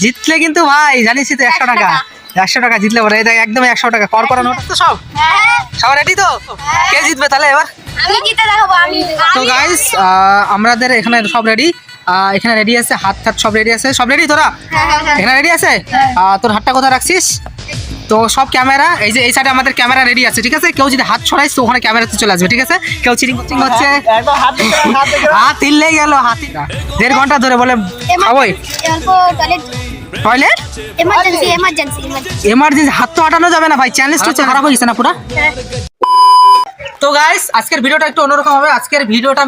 জিতলে কিন্তু ভাই জানিস তো 100 টাকা, 100 টাকা জিতলে পরে একদম 100 টাকা কর করা নোট তো সব। সবাই রেডি তো? কে জিতবে তাহলে এবার? আমি জিতে দেখাবো আমি। তো গাইস আমাদের এখানে সব রেডি, এখানে রেডি আছে, হাত হাত সব রেডি আছে, সব রেডি তোরা? এখানে রেডি আছে? তোর হাতটা কোথায় রাখছিস? তো সব ক্যামেরা এই যে এই সাইডে আমাদের ক্যামেরা রেডি আছে, ঠিক আছে? কেউ যদি হাত ছড়াইস তো ওখানে ক্যামেরাতে চলে আসবে, ঠিক আছে? কেউ চিটিং হচ্ছে, হাত তিললেই গেল, হাত 1.5 ঘন্টা ধরে বলে খাবোই টয়লেট এমার্জেন্সি, হাত তো হাঁটানো যাবে না ভাই, চ্যালেঞ্জটা হচ্ছে খারাপ হয়ে গেছে না পুরা। তো গাইস আজকের ভিডিওটা একটু অন্যরকম হবে। আজকের ভিডিওটা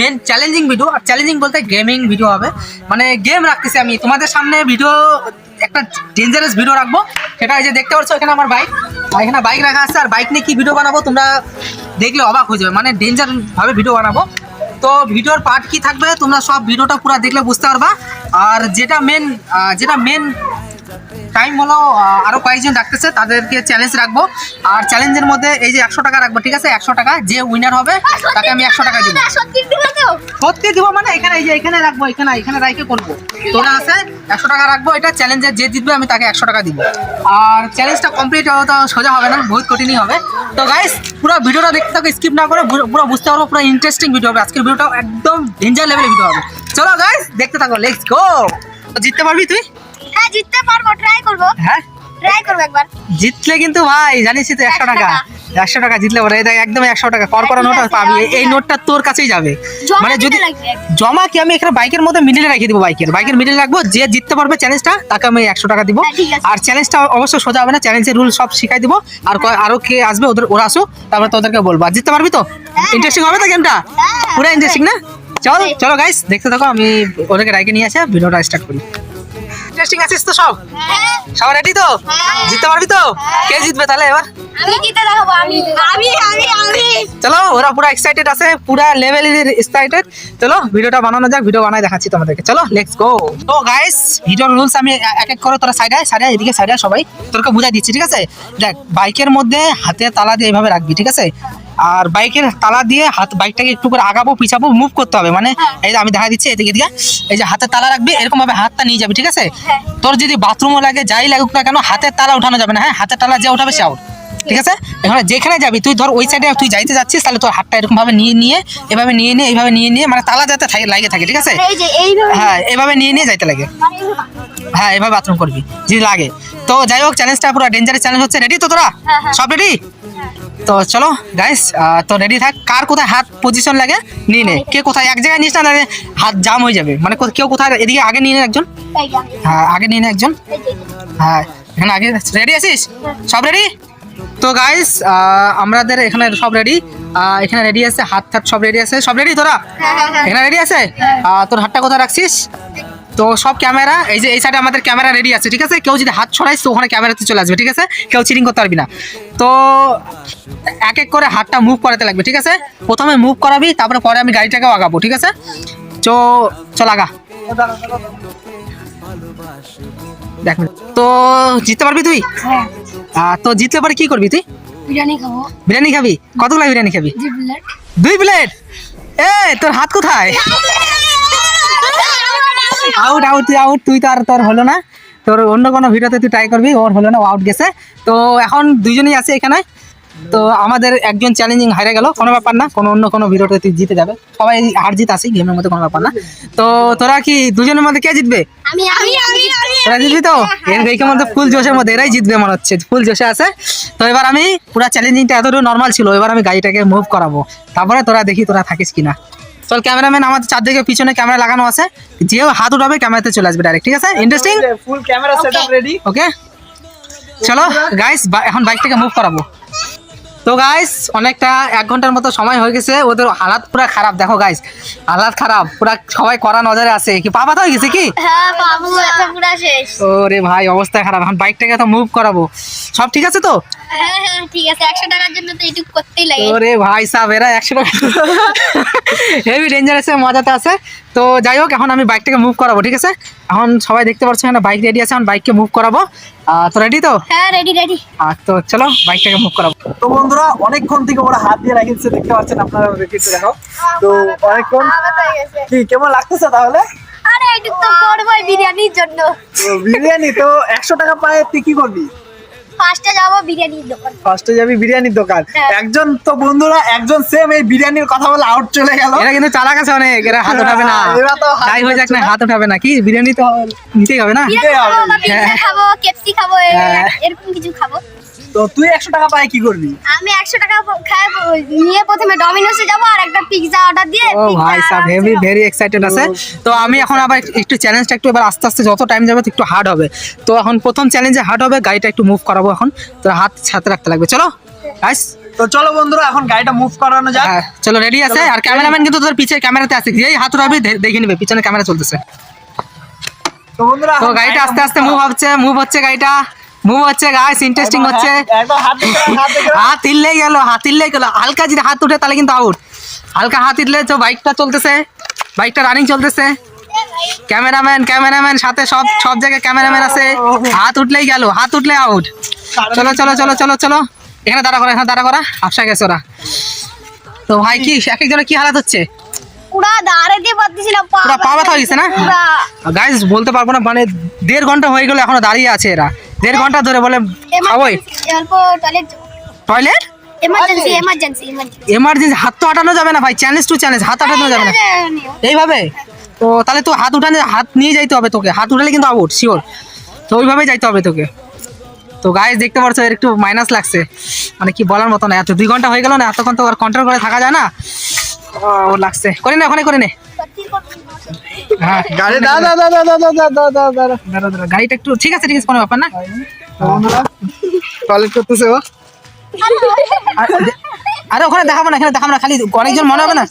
মেন চ্যালেঞ্জিং ভিডিও, আর চ্যালেঞ্জিং বলতে গেমিং ভিডিও হবে, মানে গেম রাখতেছি আমি তোমাদের সামনে। ভিডিও একটা ডেঞ্জারাস ভিডিও রাখবো, সেটা এই যে দেখতে পাচ্ছ এখানে আমার বাইক, এখানে বাইক রাখা আছে, আর বাইক নিয়ে কি ভিডিও বানাবো তোমরা দেখলে অবাক হয়ে যাবে, মানে ডেঞ্জার ভাবে ভিডিও বানাবো। তো ভিডিওর পার্ট কি থাকবে তোমরা সব ভিডিওটা পুরো দেখলে বুঝতে পারবা। আর যেটা মেন টাইম হলো আরো কয়েকজন রাখতেছে, তাদেরকে চ্যালেঞ্জ রাখবো। আর চ্যালেঞ্জের মধ্যে এই যে 100 টাকা রাখবো, ঠিক আছে? 100 টাকা, যে উইনার হবে তাকে আমি 100 টাকা দিব। সত্যি দিব মানে এখানে এই যে এখানে রাখবো, এখানে রাইকে করবো, তোরা আছে 100 টাকা রাখবো। এটা চ্যালেঞ্জে যে জিতবে আমি তাকে 100 টাকা দিব। আর চ্যালেঞ্জটা কমপ্লিট হওয়া তো সোজা হবে না, বহুত কঠিনই হবে। তো গাইস পুরো ভিডিওটা দেখতে থাকো, স্কিপ না করে পুরো বুঝতে পারবো, পুরো ইন্টারেস্টিং ভিডিও হবে আজকের ভিডিওটা, একদম ডেঞ্জার লেভেলের ভিডিও হবে। চলো গাইস দেখতে থাকো, লেটস গো। জিততে পারবি তুই? হ্যাঁ জিততে পারবো, ট্রাই করবো। হ্যাঁ ট্রাই করবো একবার। জিতলে কিন্তু ভাই জানিস তো 100 টাকা, 100 টাকা জিতলে পরে একদম 100 টাকা কর করা নোট পাবি। এই নোটটা তোর কাছেই যাবে, মানে যদি জমা কি আমি এখানে বাইকের মধ্যে মিডিলে রেখে দিব, বাইকের মিডিলে রাখবো। যে জিততে পারবে চ্যালেঞ্জটা তাকে আমি 100 টাকা দিব। আর চ্যালেঞ্জটা অবশ্যই সোজা হবে না, চ্যালেঞ্জের রুল সব শিখাই দিব। আর আরো কে আসবে ওরা আসো, তারপরে তোদেরকে বলবো। আর জিততে পারবি তো? ইন্টারেস্টিং হবে তো গেমটা? পুরো ইন্টারেস্টিং না? চলো গাইস দেখতে থাকো, আমি ওদেরকে রাইকে নিয়ে আসে ভিডিওটা স্টার্ট করি। ইন্টারেস্টিং আছিস তো সব? সবাই রেডি তো? জিততে পারবি তো? কে জিতবে তাহলে এবার? আমি জিতে দেখাবো আমি। চলো ওরা পুরো এক্সাইটেড আছে, পুরো লেভেলের এক্সাইটেড। চলো ভিডিওটা বানানো যাক, ভিডিও বানাই দেখাচ্ছি তোমাদেরকে। চলো লেটস গো। তো গাইস ভিডিওর রুলস আমি এক এক করে তোরা সাইডে এদিকে সাইডে সবাই তোরকে বুঝাই দিচ্ছি, ঠিক আছে? দেখ বাইকের মধ্যে হাতে তালা দিয়ে এইভাবে রাখবি, ঠিক আছে? আর বাইকের তালা দিয়ে বাইকটাকে একটু করে আগাবো পিছাবো, মুভ করতে হবে, মানে এই যে আমি দেখা দিচ্ছি এদিকে এই যে হাতে তালা রাখবি, এরকম ভাবে হাতটা নিয়ে যাবি, ঠিক আছে? তোর যদি বাথরুমও লাগে যাই লাগুক না কেন হাতের তালা উঠানো যাবে না। হ্যাঁ হাতের তালা যে উঠাবে সে আউট, ঠিক আছে? এখানে যেখানে যাবি তুই, ধর ওই সাইডে তুই যাইতে যাচ্ছিস, তাহলে তোর হাতটা এরকম ভাবে নিয়ে এইভাবে নিয়ে মানে তালা যাতে লাগে থাকে, ঠিক আছে? হ্যাঁ এইভাবে নিয়ে যাইতে লাগে। হ্যাঁ এভাবে বাথরুম করবি যদি লাগে। তো যাই হোক চ্যালেঞ্জটা পুরো ডেঞ্জারাস চ্যালেঞ্জ হচ্ছে। রেডি তো তোরা? সব রেডি? তো চলো গাইস তো রেডি থাক। কার কোথায় হাত পজিশন লাগে নিয়ে নে, কে কোথায় এক জায়গায় নিস না, হাত জাম হয়ে যাবে। মানে কেউ কোথায় এদিকে আগে নিয়ে নে একজন, হ্যাঁ আগে নিয়ে নে একজন। হ্যাঁ এখানে আগে রেডি আছিস? সব রেডি তো গাইস আমাদের এখানে সব রেডি, এখানে রেডি আছে, হাত সব রেডি আছে, সব রেডি তোরা? এখানে রেডি আছে? তোর হাতটা কোথায় রাখছিস? তো সব ক্যামেরা এই যে এই সাইডে আমাদের ক্যামেরা রেডি আছে, ঠিক আছে? কেউ যদি হাত ছড়াইস তো ওখানে ক্যামেরাতে চলে আসবে, ঠিক আছে? কেউ চিটিং করতে পারবি না। তো এক এক করে হাতটা মুভ করাতে লাগবে, ঠিক আছে? প্রথমে মুভ করাবি, তারপরে পরে আমি গাড়িটাকেও আগাবো, ঠিক আছে? চল আগা। দেখ তো জিততে পারবি তুই? তো জিতলে পরে কি করবি তুই? বিরিয়ানি খাবি? কতগুলো বিরিয়ানি খাবি? 2 প্লেট। তোর হাত কোথায়? আউট তুই তো আর তোর হলো না। তোর অন্য কোনো ভিডিওতে তুই ট্রাই করবি, ওর হলো না, ও আউট গেছে। তো এখন দুইজনই আছে এখানে। তো আমাদের একজন চ্যালেঞ্জিং হারে গেল, কোনো ব্যাপার না, অন্য কোনো ভিডিওতে তুই জিতে যাবে। সবাই হার জিত আছে গেমের মধ্যে, কোনো ব্যাপার না। তো তোরা কি দুজনের মধ্যে কে জিতবে? তোরা জিতবি তো? এর গেমের মধ্যে ফুল জোশের মধ্যে এরাই জিতবে মনে হচ্ছে, ফুল জোশে আছে। তো এবার আমি পুরো চ্যালেঞ্জিংটা এতটুকু নর্মাল ছিল, এবার আমি গাড়িটাকে মুভ করাবো, তারপরে তোরা দেখি তোরা থাকিস কিনা। চল ক্যামেরাম্যান আমাদের চারদিকে পিছনে ক্যামেরা লাগানো আছে, যেও হাত উঠাবে ক্যামেরাতে চলে আসবে ডাইরেক্ট, ঠিক আছে? ইন্টারেস্টিং ফুল ক্যামেরা সেটআপ রেডি। ওকে চলো গাইস এখন বাইকটাকে মুভ করাবো। তো গাইস অনেকটা 1 ঘন্টার মতো সময় হয়ে গেছে, ওদের হালাত পুরো খারাপ, দেখো গাইস হালাত খারাপ পুরো, সবাই কড়া নজরে আছে। কি পা ব্যথা হয়ে গেছে কি? ওরে ভাই অবস্থা খারাপ। এখন বাইকটাকে তো মুভ করাবো, সব ঠিক আছে তো? ঠিক আছে, 100 টাকার জন্য তো এইটুকু করতেই লাগে। ওরে ভাই সাহেব এরা 100 টাকা হেভি ডেঞ্জারাস মজাতে আছে। তো যাই হোক এখন আমি বাইকটাকে মুভ করাবো, ঠিক আছে? এখন সবাই দেখতে পাচ্ছ এখানে বাইক রেডি আছে, এখন বাইককে মুভ করাবো। তো রেডি তো? হ্যাঁ রেডি। তো চলো বাইকটাকে মুভ করাবো। তো বন্ধুরা অনেকক্ষণ থেকে ওরা হাত দিয়ে রাখিয়েছে, দেখতে পাচ্ছেন আপনারা, দেখো তো অনেকক্ষণ। কি কেমন লাগতেছে তাহলে? আরে এটুক তো করবোই বিরিয়ানির জন্য। বিরিয়ানি তো 100 টাকা পায়, তুই কি করবি? ফার্স্টে যাবো বিরিয়ানির দোকান। ফার্স্টে যাবি বিরিয়ানির দোকান। হ্যাঁ। একজন তো বন্ধুরা একজন সেম এই বিরিয়ানির কথা বলে আউট চলে গেল। এরা কিন্তু চালাক আছে অনেক, এরা হাত উঠাবে না। এরা তো হাত যাই হয়ে যাক না, উঠাচ্ছে না। হাত উঠাবে না। কি বিরিয়ানি তো নিতেই হবে না? বিরিয়ানি খাবো বা পিৎজা হ্যাঁ। খাবো, কেপসি খাবো, হ্যাঁ। এরকম কিছু খাবো। তো তুই 100 টাকা পায় কি করবি? আমি 100 টাকা খাবো, নিয়ে প্রথমে ডমিনোসে যাবো আর একটা পিৎজা অর্ডার দিয়ে ও pizza ভাই সাহেব, আরামসে হেভি খাবো। ভেরি এক্সাইটেড আছে। তো আমি এখন আবার একটু চ্যালেঞ্জটা একটু এবার আস্তে আস্তে যত টাইম যাবে একটু হার্ড হবে। তো এখন প্রথম চ্যালেঞ্জে হার্ড হবে, গাড়িটা একটু মুভ করাবো এখন। তো হাত সাথে রাখতে লাগবে। চলো গাইস, তো চলো বন্ধুরা এখন গাড়িটা মুভ করানো যাক। হ্যাঁ চলো, রেডি আছে। আর ক্যামেরাম্যান কিন্তু তোর পিছে ক্যামেরাতে আছে, যেই হাত উঠাবি দেখে নিবে পিছনে ক্যামেরা চলতেছে। তো বন্ধুরা তো গাড়িটা আস্তে আস্তে মুভ হচ্ছে গাড়িটা মুভ হচ্ছে গাইস, ইন্টারেস্টিং হচ্ছে। একদম হাত দেখে রাখ, হাত দেখে রাখ। হাত হিললেই গেল। হালকা যদি হাত উঠে তাহলে কিন্তু আউট। হালকা হাত হিললে তো বাইকটা চলতেছে, বাইকটা রানিং চলতেছে। ক্যামেরাম্যান সাথে সব জায়গায় ক্যামেরাম্যান আছে। হাত উঠলেই গেল, হাত উঠলে আউট। চলো চলো চলো চলো চলো, এখানে দাঁড়া করা। আফসা গেছে ওরা। তো ভাই কি এক একজনের কি হালাত হচ্ছে? পুরা দাঁড়াতে পারতেছি না, পুরা পা ব্যথা হয়ে গেছে না? গাইস বলতে পারবো না, মানে 1.5 ঘন্টা হয়ে গেল এখনো দাঁড়িয়ে আছে এরা। 1.5 ঘন্টা ধরে বলে খাবোই। অল্প টয়লেট, টয়লেট এমার্জেন্সি। এমার্জেন্সি, হাত তো আটানো যাবে না ভাই, চ্যালেঞ্জ টু চ্যালেঞ্জ, হাত আটানো যাবে না এইভাবে। তো তাহলে তো হাত নিয়ে যাইতে হবে তোকে, হাত উঠালে কিন্তু আউট শিওর। তো ওইভাবেই যাইতে হবে তোকে। তো গাইস দেখতে পাচ্ছ এর একটু মাইনাস লাগছে, মানে কি বলার মতো না। এত 2 ঘন্টা হয়ে গেল না, এতক্ষণ তো আর কন্ট্রোল করে থাকা যায় না। ওর লাগছে, করে নে ওখানে করে নে। হ্যাঁ গাড়ি দাঁড়া। গাড়িটা একটু ঠিক আছে কোনো ব্যাপার না। টয়লেট করতেছে ও। আরে ওখানে দেখাবো না, এখানে দেখাবো না, খালি অনেকজন মনে হবে না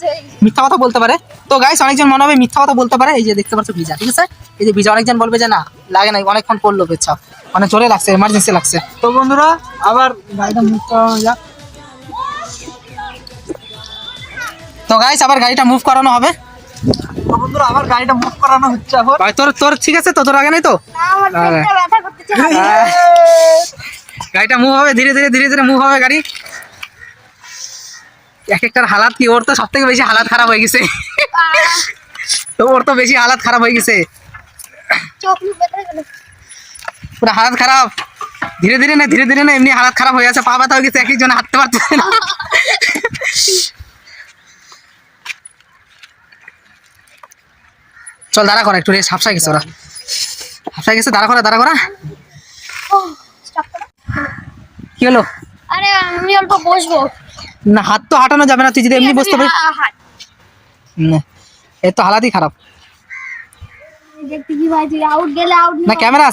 মিথ্যা কথা বলতে পারে। তো গাইস অনেকজন মনে হবে মিথ্যা কথা বলতে পারে। এই যে দেখতে পাচ্ছ ভিজা, ঠিক আছে? এই যে ভিজা, অনেকজন বলবে যে না লাগে না, অনেকক্ষণ পড়লো পেচ্ছাপ, মানে জোরে লাগছে, এমার্জেন্সি লাগছে। তো বন্ধুরা আবার গাড়িটা মুভ করানো যাক। তো গাইস আবার গাড়িটা মুভ করানো হবে। তো বন্ধুরা আবার গাড়িটা মুভ করানো হচ্ছে এখন। ভাই তোর ঠিক আছে তো? তোর আগে নাই তো? আমার পেটটা ব্যথা করতেছে। গাড়িটা মুভ হবে, ধীরে ধীরে মুভ হবে গাড়ি। এক একটার হালাত কি, ওর তো সব থেকে বেশি হালাত খারাপ হয়ে গেছে। তো ওর তো বেশি হালাত খারাপ হয়ে গেছে, চোখ মুখ ব্যথা গেল। পুরো হালাত খারাপ। ধীরে ধীরে না এমনি হালাত খারাপ হয়ে আছে, পা ব্যথা হয়ে গেছে, এক একজন হাঁটতে পারতেছে না। চল দাঁড়া করা, একটু রেস্ট। হাফসা গেছে ওরা, দাঁড়া করা। স্টপ করো। কি হলো? আরে আমি অল্প বসবো। না হাত তো হাঁটানো যাবে না, তুই যদি এমনি বসতে পারিস। হাত এর তো হালাতই খারাপ। দেখতে কি ভাই, তুই আউট গেলে আউট না ক্যামেরা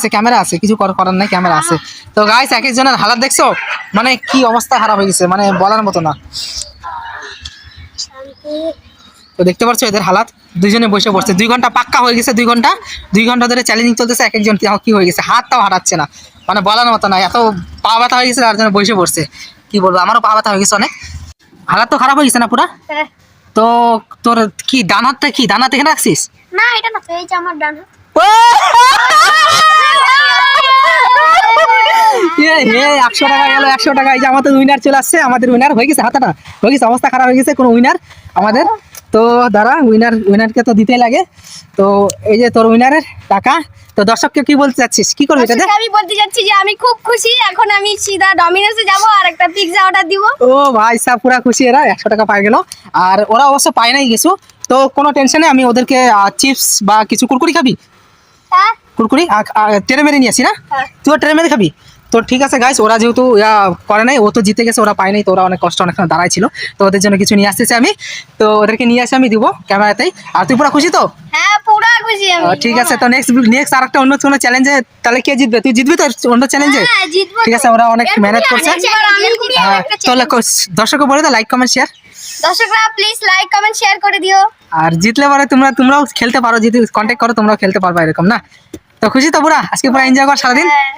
আছে, কিছু করার নাই, ক্যামেরা আছে। তো গাইস এক একজনের হালাত দেখছো, মানে কি অবস্থা খারাপ হয়ে গেছে, মানে বলার মতো না। তো দেখতে পাচ্ছ এদের হালাত, দুইজনে বসে পড়ছে। 2 ঘন্টা পাক্কা হয়ে গেছে, 2 ঘন্টা ধরে চ্যালেঞ্জিং চলতেছে। এক একজন কি হয়ে গেছে, হাতটাও হাঁটাচ্ছে না, মানে বলার মতো না। এত পা ব্যথা হয়ে গেছে, আর জন্য বসে পড়ছে। কি বলবো, আমারও পা ব্যথা হয়ে গেছে অনেক। হালাত তো খারাপ হয়ে গেছে না পুরা? তো তোর কি ডান হাত এখানে রাখছিস? না এটা না, এই যে আমার ডান হাত। হে 100 টাকা গেল, 100 টাকা। এই যে আমাদের উইনার চলে আসছে, আমাদের উইনার হয়ে গেছে, হাতাটা হয়ে গেছে, অবস্থা খারাপ হয়ে গেছে। কোনো উইনার আমাদের তো দাঁড়া, উইনারকে তো দিতেই লাগে। তো এই যে তোর উইনারের টাকা। তো দর্শককে কি বলতে চাচ্ছিস, কি করবি এটা? দর্শককে আমি বলতে যাচ্ছি যে আমি খুব খুশি। এখন আমি সিধা ডমিনোসে যাব আর একটা পিৎজা অর্ডার দিব। ও ভাই সাহ, পুরা খুশি এরা, 100 টাকা পাই গেল। আর ওরা অবশ্য পায় নাই কিছু, তো কোনো টেনশনে আমি ওদেরকে চিপস বা কিছু কুরকুরি খাবি? হ্যাঁ কুরকুরি ট্রেনে মেরে নিয়ে আসি না? হ্যাঁ। তুইও ট্রেনে মেরে খাবি? তো ঠিক আছে গাইস, ওরা যেহেতু করে নাই, ও তো জিতে গেছে, ওরা পায় নাই, তো ওরা অনেক কষ্ট অনেকক্ষণ দাঁড়াই ছিল। তো ওদের জন্য কিছু নিয়ে আসতেছি আমি, তো ওদেরকে নিয়ে আসে আমি দিব ক্যামেরাতেই। আর তুই পুরা খুশি তো? হ্যাঁ পুরা খুশি আমি। ঠিক আছে, তো নেক্সট আর একটা অন্য কোনো চ্যালেঞ্জে তাহলে কে জিতবে? তুই জিতবি তো অন্য চ্যালেঞ্জে? হ্যাঁ জিতবো। ঠিক আছে, ওরা অনেক মেহনত করছে। তো দর্শককে বলে দাও লাইক কমেন্ট শেয়ার। দর্শকরা প্লিজ লাইক কমেন্ট শেয়ার করে দিও। আর জিতলে পরে তোমরাও খেলতে পারো, যদি কন্ট্যাক্ট করো তোমরাও খেলতে পারবা এরকম না? তো খুশি তো পুরা? আজকে পুরা এনজয় কর সারাদিন। হ্যাঁ।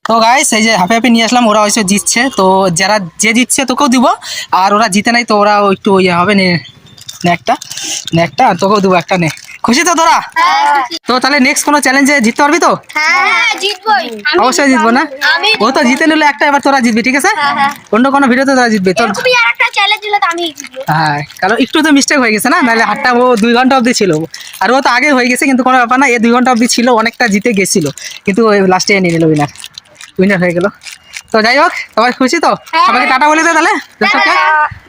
তো গাইস এই যে হাফে নিয়ে আসলাম, ওরা হয়তো জিতছে, তো যে জিতছে তোকেও দিব। আর ওরা জিতে নাই, তো ওরা একটু ইয়ে হবে, নে একটা আর তোকেও দিব একটা, নে খুশি তো তোরা? তো তাহলে নেক্সট কোনো চ্যালেঞ্জে জিততে পারবি তো? হ্যাঁ জিতবই অবশ্যই জিতবো না? আমি ও তো জিতে নিলে একটা, এবার তোরা জিতবি, ঠিক আছে? হ্যাঁ। অন্য কোনো ভিডিওতে তোরা জিতবি তোর। এরকমই আর একটা চ্যালেঞ্জ দিলে তো আমি জিতবো। হ্যাঁ, কারণ একটু তো মিস্টেক হয়ে গেছে না, নাহলে হাটটা ও 2 ঘন্টা অবধি ছিল, আর ও তো আগে হয়ে গেছে, কিন্তু কোনো ব্যাপার না, 2 ঘন্টা অবধি ছিল, অনেকটা জিতে গেছিল, কিন্তু ওই লাস্টে নিয়ে নিল উইনার হয়ে গেল। তো যাই হোক, সবাই খুশি তো? হ্যাঁ। সবাইকে টাটা বলে দে তাহলে দর্শককে।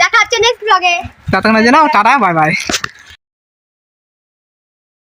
দেখা হচ্ছে নেক্সট ব্লগে। ততক্ষণের জন্য টাটা, বাই বাই।